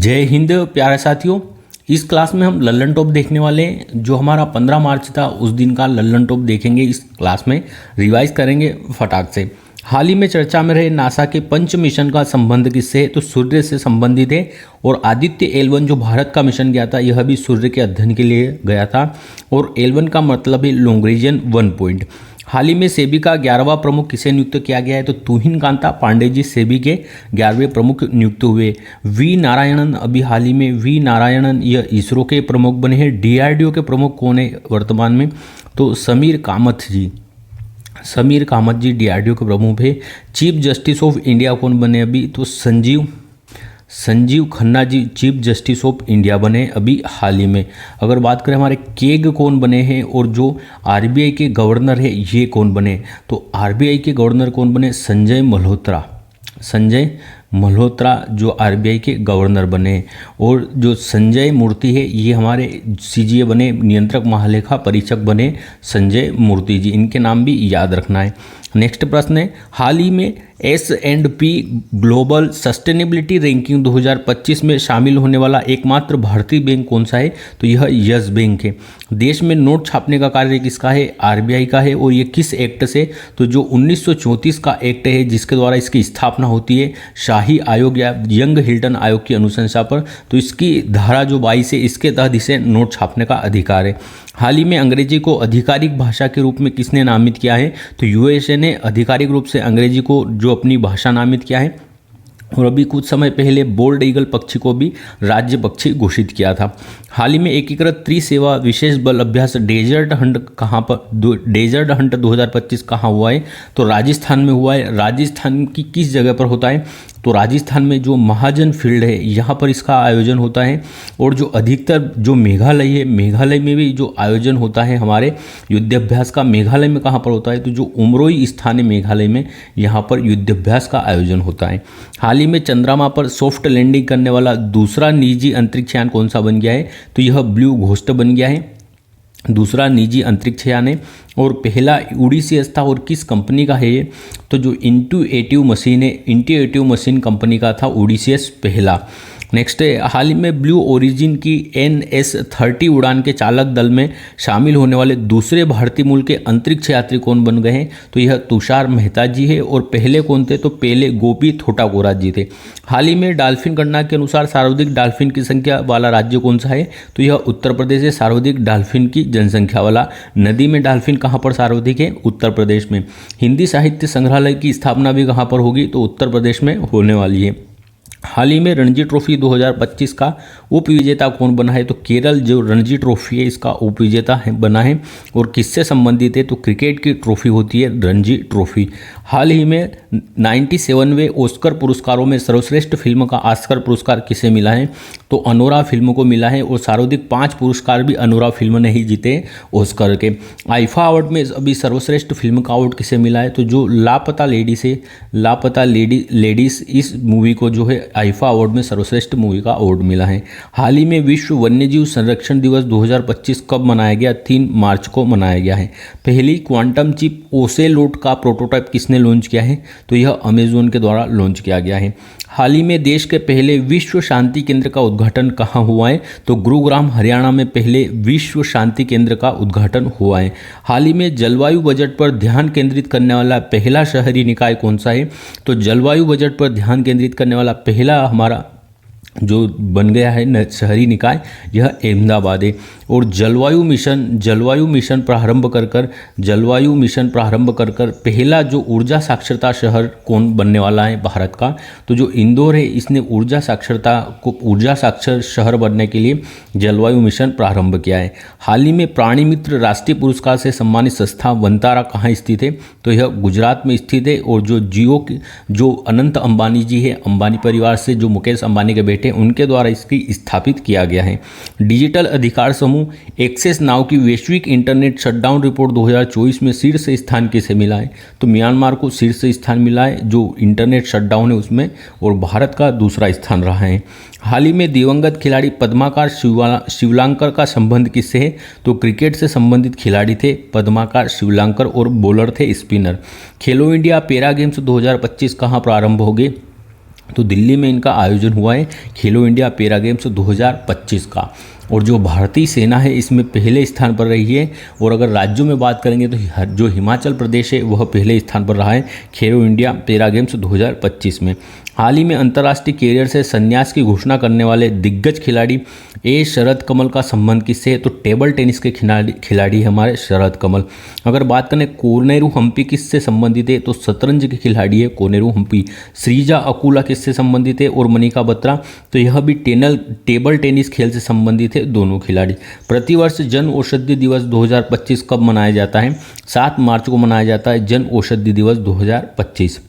जय हिंद प्यारे साथियों। इस क्लास में हम लल्लन टॉप देखने वाले हैं। जो हमारा 15 मार्च था उस दिन का लल्लन टॉप देखेंगे। इस क्लास में रिवाइज करेंगे फटाक से। हाल ही में चर्चा में रहे नासा के पंच मिशन का संबंध किससे है, तो सूर्य से संबंधित है। और आदित्य L1 जो भारत का मिशन गया था यह भी सूर्य के अध्ययन के लिए गया था। और L1 का मतलब है लॉन्ग्रेंज 1 पॉइंट। हाल ही में सेबी का 11वां प्रमुख किसे नियुक्त किया गया है, तो तुहिन कांता पांडे जी सेबी के 11वें प्रमुख नियुक्त हुए। वी नारायणन अभी हाल ही में वी नारायणन यह इसरो के प्रमुख बने हैं। DRDO के प्रमुख कौन है वर्तमान में, तो समीर कामत जी। समीर कामत जी DRDO के प्रमुख है। चीफ जस्टिस ऑफ इंडिया कौन बने अभी, तो Sanjeev Khanna ji chief justice of India बने अभी हाल ही में। अगर बात करें हमारे केग कौन बने हैं और जो RBI के गवर्नर है ये कौन बने, तो RBI के गवर्नर कौन बने, संजय मल्होत्रा जो RBI के गवर्नर बने। और जो संजय मूर्ति है ये हमारे CGA बने, नियंत्रक महालेखा परीक्षक बने संजय मूर्ति जी। इनके नाम भी याद रखना है। नेक्स्ट प्रश्न है, हाल ही में S&P ग्लोबल सस्टेनेबिलिटी रैंकिंग 2025 में शामिल होने वाला एकमात्र भारतीय बैंक कौन सा है, तो यह यस बैंक है। देश में नोट छापने का कार्य किसका है, RBI का है। और ये किस एक्ट से, तो जो 1934 का एक्ट है जिसके द्वारा इसकी स्थापना होती है शाही आयोग या यंग हिल्टन आयोग की अनुशंसा पर। तो इसकी धारा जो 22 है इसके तहत इसे नोट छापने का अधिकार है। हाल ही में अंग्रेजी को आधिकारिक भाषा के रूप में किसने नामित किया है, तो USA ने आधिकारिक रूप से अंग्रेजी को जो अपनी भाषा नामित किया है। और अभी कुछ समय पहले बोल्ड ईगल पक्षी को भी राज्य पक्षी घोषित किया था। हाल ही में एकीकृत त्रिसेवा विशेष बल अभ्यास डेजर्ट हंट कहाँ पर, डेजर्ट हंट 2025 कहाँ हुआ है, तो राजस्थान में हुआ है। राजस्थान की किस जगह पर होता है, तो राजस्थान में जो महाजन फील्ड है यहाँ पर इसका आयोजन होता है। और जो अधिकतर जो मेघालय है, मेघालय में भी जो आयोजन होता है हमारे युद्धाभ्यास का, मेघालय में कहाँ पर होता है, तो जो उमरोई स्थान है मेघालय में यहाँ पर युद्धाभ्यास का आयोजन होता है। हाल ही में चंद्रमा पर सॉफ्ट लैंडिंग करने वाला दूसरा निजी अंतरिक्ष यान कौन सा बन गया है, तो यह ब्लू घोस्ट बन गया है, दूसरा निजी अंतरिक्ष यान है। और पहला ODCS था। और किस कंपनी का है ये, तो जो इंट्यूएटिव मशीन है, इंट्यूएटिव मशीन कंपनी का था ODCS पहला। नेक्स्ट है, हाल ही में ब्लू ओरिजिन की NS-30 उड़ान के चालक दल में शामिल होने वाले दूसरे भारतीय मूल के अंतरिक्ष यात्री कौन बन गए हैं, तो यह तुषार मेहता जी है। और पहले कौन थे, तो पहले गोपी थोटाकोरा जी थे। हाल ही में डाल्फिन गणना के अनुसार सर्वाधिक डाल्फिन की संख्या वाला राज्य कौन सा है, तो यह उत्तर प्रदेश है। सर्वाधिक डाल्फिन की जनसंख्या वाला नदी में डाल्फिन कहाँ पर सर्वाधिक है, उत्तर प्रदेश में। हिंदी साहित्य संग्रहालय की स्थापना भी कहाँ पर होगी, तो उत्तर प्रदेश में होने वाली है। हाल ही में रणजी ट्रॉफी 2025 का उपविजेता कौन बना है, तो केरल जो रणजी ट्रॉफी है इसका उपविजेता है बना है। और किससे संबंधित है, तो क्रिकेट की ट्रॉफी होती है रणजी ट्रॉफी। हाल ही में 97वें ऑस्कर पुरस्कारों में सर्वश्रेष्ठ फिल्म का ऑस्कर पुरस्कार किसे मिला है, तो अनोरा फिल्म को मिला है। और सर्वाधिक 5 पुरस्कार भी अनोरा फिल्म ने ही जीते ऑस्कर के। आईफा अवार्ड में अभी सर्वश्रेष्ठ फिल्म का अवार्ड किसे मिला है, तो जो लापता लेडीज इस मूवी को जो है आईफा अवार्ड में सर्वश्रेष्ठ मूवी का अवार्ड मिला है। हाल ही में विश्व वन्यजीव संरक्षण दिवस 2025 कब मनाया गया, 3 मार्च को मनाया गया है। पहली क्वांटम चिप ओसेलोट का प्रोटोटाइप किसने लॉन्च किया है, तो यह अमेजोन के द्वारा लॉन्च किया गया है। हाल ही में देश के पहले विश्व शांति केंद्र का उद्घाटन कहाँ हुआ है, तो गुरुग्राम हरियाणा में पहले विश्व शांति केंद्र का उद्घाटन हुआ है। हाल ही में जलवायु बजट पर ध्यान केंद्रित करने वाला पहला शहरी निकाय कौन सा है, तो जलवायु बजट पर ध्यान केंद्रित करने वाला पहला हमारा जो बन गया है शहरी निकाय यह अहमदाबाद है। और जलवायु मिशन प्रारंभ कर पहला जो ऊर्जा साक्षरता शहर कौन बनने वाला है भारत का, तो जो इंदौर है इसने ऊर्जा साक्षर शहर बनने के लिए जलवायु मिशन प्रारंभ किया है। हाल ही में प्राणी मित्र राष्ट्रीय पुरस्कार से सम्मानित संस्था वंतारा कहाँ स्थित है, तो यह गुजरात में स्थित है। और जो जियो जो अनंत अंबानी जी है, अंबानी परिवार से जो मुकेश अंबानी के बेटे उनके द्वारा इसकी स्थापित किया गया है। डिजिटल अधिकार समूह एक्सेस नाउ की वैश्विक इंटरनेट शटडाउन रिपोर्ट 2024 में शीर्ष स्थान किसे मिला है, तो म्यांमार को शीर्ष स्थान मिला है जो इंटरनेट शटडाउन है उसमें। और भारत का दूसरा स्थान रहा है। हाल ही में दिवंगत खिलाड़ी पद्माकर शिवलांकर का संबंध किससे है, तो क्रिकेट से संबंधित खिलाड़ी थे पद्माकर शिवलांकर और बॉलर थे स्पिनर। खेलो इंडिया पैरा गेम्स 2025 कहाँ प्रारंभ होंगे, तो दिल्ली में इनका आयोजन हुआ है खेलो इंडिया पैरा गेम्स 2025 का। और जो भारतीय सेना है इसमें पहले स्थान पर रही है। और अगर राज्यों में बात करेंगे तो जो हिमाचल प्रदेश है वह पहले स्थान पर रहा है खेलो इंडिया पैरा गेम्स 2025 में। हाल ही में अंतर्राष्ट्रीय कैरियर से संन्यास की घोषणा करने वाले दिग्गज खिलाड़ी ए शरद कमल का संबंध किससे है? तो टेबल टेनिस के खिलाड़ी हमारे शरद कमल। अगर बात करें कोनेरू हम्पी किससे संबंधित है? तो शतरंज के खिलाड़ी है कोनेरू हम्पी। श्रीजा अकुला किससे संबंधित है? और मनिका बत्रा, तो यह भी टेबल टेनिस खेल से संबंधित है दोनों खिलाड़ी। प्रतिवर्ष जन औषधि दिवस 2025 कब मनाया जाता है? 7 मार्च को मनाया जाता है जन औषधि दिवस 2025।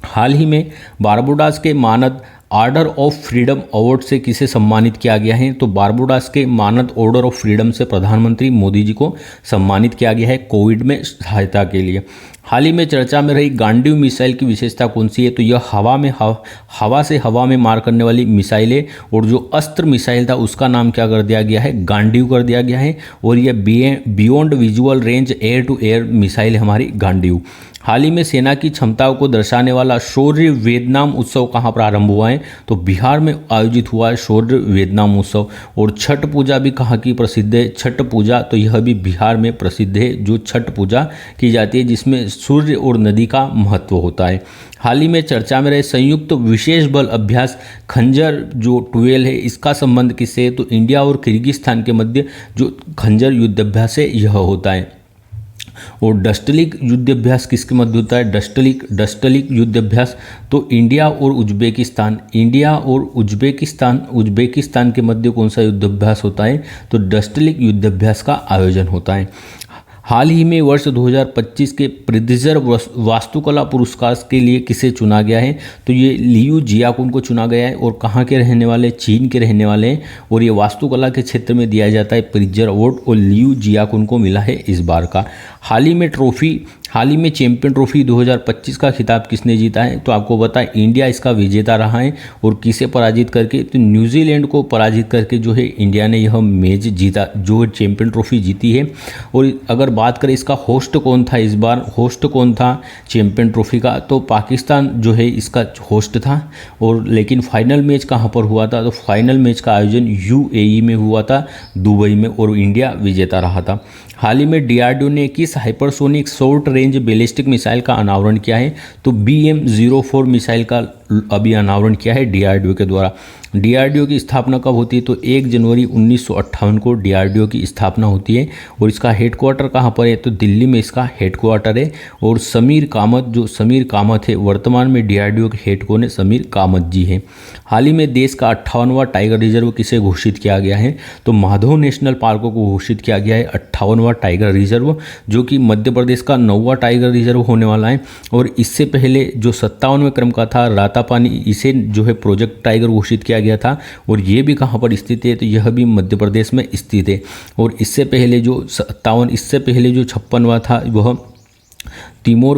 हाल ही में बारबुडास के मानद ऑर्डर ऑफ फ्रीडम अवार्ड से किसे सम्मानित किया गया है? तो बारबुडास के मानद ऑर्डर ऑफ फ्रीडम से प्रधानमंत्री मोदी जी को सम्मानित किया गया है कोविड में सहायता के लिए। हाल ही में चर्चा में रही गांडीव मिसाइल की विशेषता कौन सी है? तो यह हवा से हवा में मार करने वाली मिसाइल है। और जो अस्त्र मिसाइल था उसका नाम क्या कर दिया गया है? गांडीव कर दिया गया है। और यह beyond visual range air to air missile है हमारी गांडीव। हाल ही में सेना की क्षमताओं को दर्शाने वाला शौर्य वेदनाम उत्सव कहाँ प्रारंभ हुआ है? तो बिहार में आयोजित हुआ है शौर्य वेदनाम उत्सव। और छठ पूजा भी कहाँ की प्रसिद्ध है? छठ पूजा, तो यह भी बिहार में प्रसिद्ध है जो छठ पूजा की जाती है जिसमें सूर्य और नदी का महत्व होता है। हाल ही में चर्चा में रहे संयुक्त विशेष बल अभ्यास खंजर जो 12 है इसका संबंध किससे है? तो इंडिया और किर्गिस्तान के मध्य जो खंजर युद्धाभ्यास है यह होता है। और डस्टलिक युद्धाभ्यास किसके मध्य होता है? डस्टलिक युद्धाभ्यास तो इंडिया और उज्बेकिस्तान के मध्य कौन सा युद्धाभ्यास होता है? तो डस्टलिक युद्धाभ्यास का आयोजन होता है। हाल ही में वर्ष 2025 के प्रित्जर वास्तुकला पुरस्कार के लिए किसे चुना गया है? तो ये लियू जियाकुन को चुना गया है। और कहाँ के रहने वाले? चीन के रहने वाले हैं। और ये वास्तुकला के क्षेत्र में दिया जाता है प्रित्जर अवार्ड और लियू जियाकुन को मिला है इस बार का। हाल ही में चैंपियन ट्रॉफी 2025 का खिताब किसने जीता है? तो आपको पता है इंडिया इसका विजेता रहा है। और किसे पराजित करके? तो न्यूजीलैंड को पराजित करके जो है इंडिया ने यह मैच जीता, जो चैंपियन ट्रॉफी जीती है। और अगर बात करें इसका होस्ट कौन था, इस बार होस्ट कौन था चैंपियन ट्रॉफी का? तो पाकिस्तान जो है इसका होस्ट था। और लेकिन फाइनल मैच कहाँ पर हुआ था? तो फाइनल मैच का आयोजन यूएई में हुआ था, दुबई में, और इंडिया विजेता रहा था। हाल ही में डीआरडीओ ने किस hypersonic short range ballistic missile का अनावरण किया है? तो BM-04 मिसाइल का अभी अनावरण किया है डीआरडीओ के द्वारा। डीआरडीओ की स्थापना कब होती है? तो 1 जनवरी 1958 को डीआरडीओ की स्थापना होती है। और इसका हेडक्वार्टर कहाँ पर है? तो दिल्ली में इसका हेडक्वार्टर है। और समीर कामत है वर्तमान में डीआरडीओ के हेड कौन है? समीर कामत जी हैं। हाल ही में देश का 58वां टाइगर रिजर्व किसे घोषित किया गया है? तो माधव नेशनल पार्क को घोषित किया गया है 58वां टाइगर रिजर्व, जो कि मध्य प्रदेश का 9वां टाइगर रिजर्व होने वाला है। और इससे पहले जो 57वें क्रम का था रातापानी, इसे जो है प्रोजेक्ट टाइगर घोषित किया गया था। और ये भी कहाँ पर स्थित है? तो यह भी मध्य प्रदेश में स्थित है। और इससे पहले जो 56वां था वह तिमोर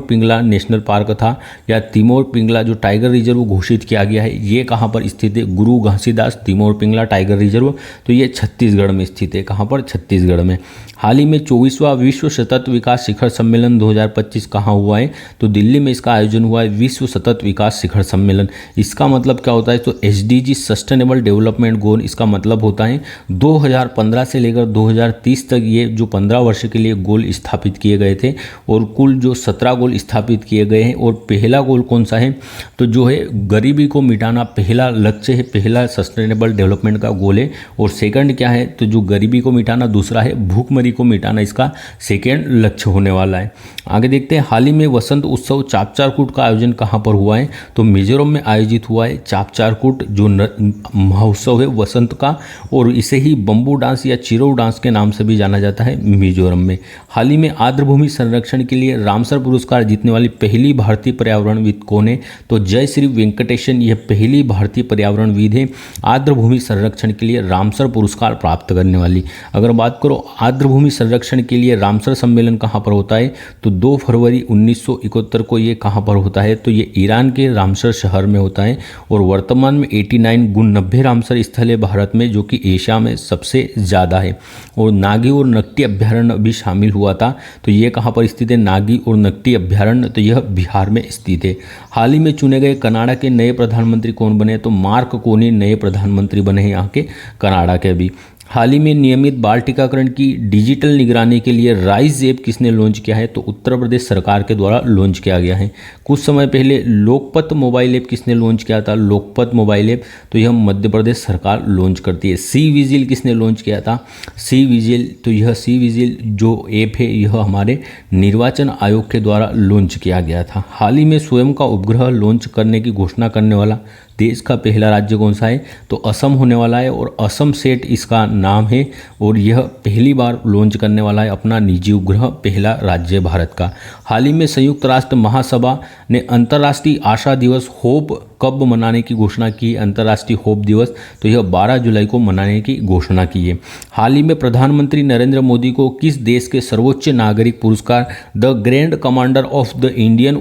पिंगला नेशनल पार्क था, या तिमोर पिंगला जो टाइगर रिजर्व घोषित किया गया है ये कहाँ पर स्थित है? गुरु घासीदास तिमोर पिंगला टाइगर रिजर्व, तो ये छत्तीसगढ़ में स्थित है। कहाँ पर? छत्तीसगढ़ में। हाल ही में 24वां विश्व सतत विकास शिखर सम्मेलन 2025 कहाँ हुआ है? तो दिल्ली में इसका आयोजन हुआ है विश्व सतत विकास शिखर सम्मेलन। इसका मतलब क्या होता है? तो SDG सस्टेनेबल डेवलपमेंट गोल इसका मतलब होता है 2015 से लेकर 2030 तक ये जो 15 वर्ष के लिए गोल स्थापित किए गए थे। और कुल जो 17 गोल स्थापित किए गए हैं। और पहला गोल कौन सा है? तो जो है गरीबी को मिटाना पहला लक्ष्य है, पहला सस्टेनेबल डेवलपमेंट का गोल है। और सेकंड क्या है? तो जो गरीबी को मिटाना दूसरा है, भूखमरी को मिटाना इसका सेकेंड लक्ष्य होने वाला है। आगे देखते हैं हाल ही में वसंत उत्सव चापचारकूट का आयोजन कहाँ पर हुआ है? तो मिजोरम में आयोजित हुआ है चापचारकूट जो महोत्सव है वसंत का। और इसे ही बम्बू डांस या चिरो डांस के नाम से भी जाना जाता है मिजोरम में। हाल ही में आर्द्रभूमि संरक्षण के लिए रामसर पुरस्कार जीतने वाली पहली भारतीय पर्यावरणविद कौन है? तो जय श्री वेंकटेशन यह पहली भारतीय पर्यावरणविद है आर्द्रभूमि संरक्षण के लिए रामसर पुरस्कार प्राप्त करने वाली। अगर बात करो आर्द्रभूमि संरक्षण के लिए रामसर सम्मेलन कहाँ पर होता है? तो 2 फरवरी 1971 को ये कहाँ पर होता है? तो ये ईरान के रामसर शहर में होता है। और वर्तमान में 89 गुण 90 रामसर स्थल है भारत में, जो कि एशिया में सबसे ज़्यादा है। और नागी और नकटी अभ्यारण्य भी शामिल हुआ था। तो ये कहाँ पर स्थित है? नागी और नकटी नकटी अभ्यारण्य, तो यह बिहार में स्थित है। हाल ही में चुने गए कनाडा के नए प्रधानमंत्री कौन बने? तो मार्क कार्नी नए प्रधानमंत्री बने हैं यहाँ के कनाडा के अभी। हाल ही में नियमित बाल टीकाकरण की डिजिटल निगरानी के लिए राइज ऐप किसने लॉन्च किया है? तो उत्तर प्रदेश सरकार के द्वारा लॉन्च किया गया है। कुछ समय पहले लोकपत मोबाइल ऐप किसने लॉन्च किया था? लोकपत मोबाइल ऐप, तो यह मध्य प्रदेश सरकार लॉन्च करती है। सी विजिल किसने लॉन्च किया था? सी विजिल, तो यह सी विजिल जो ऐप है यह हमारे निर्वाचन आयोग के द्वारा लॉन्च किया गया था। हाल ही में स्वयं का उपग्रह लॉन्च करने की घोषणा करने वाला देश का पहला राज्य कौन सा है? तो असम होने वाला है, और असम सेट इसका नाम है, और यह पहली बार लॉन्च करने वाला है अपना निजी उपग्रह, पहला राज्य भारत का। हाल ही में संयुक्त राष्ट्र महासभा ने अंतर्राष्ट्रीय आशा दिवस होप कब मनाने की घोषणा की? अंतर्राष्ट्रीय होप दिवस, तो यह 12 जुलाई को मनाने की घोषणा की है। हाल ही में प्रधानमंत्री नरेंद्र मोदी को किस देश के सर्वोच्च नागरिक पुरस्कार the grand commander of the Indian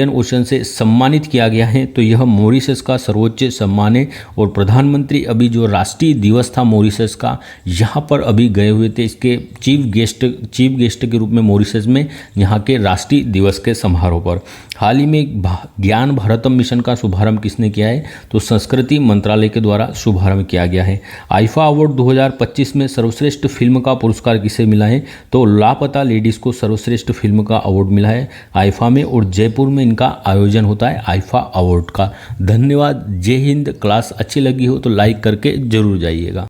ocean से सम्मानित किया गया है? तो यह मॉरिशस का सर्वोच्च सम्मान है, और प्रधानमंत्री अभी जो राष्ट्रीय दिवस था मॉरिशस का, यहाँ पर अभी गए हुए थे इसके चीफ गेस्ट के रूप में मॉरिशस में, यहाँ के राष्ट्रीय दिवस के समारोह पर। हाल ही में ज्ञान भारतम मिशन का शुभारंभ किसने किया है? तो संस्कृति मंत्रालय के द्वारा शुभारंभ किया गया है। आईफा अवार्ड 2025 में सर्वश्रेष्ठ फिल्म का पुरस्कार किसे मिला है? तो लापता लेडीज को सर्वश्रेष्ठ फिल्म का अवार्ड मिला है आईफा में, और जयपुर में इनका आयोजन होता है आईफा अवार्ड का। धन्यवाद, जय हिंद। क्लास अच्छी लगी हो तो लाइक करके जरूर जाइएगा।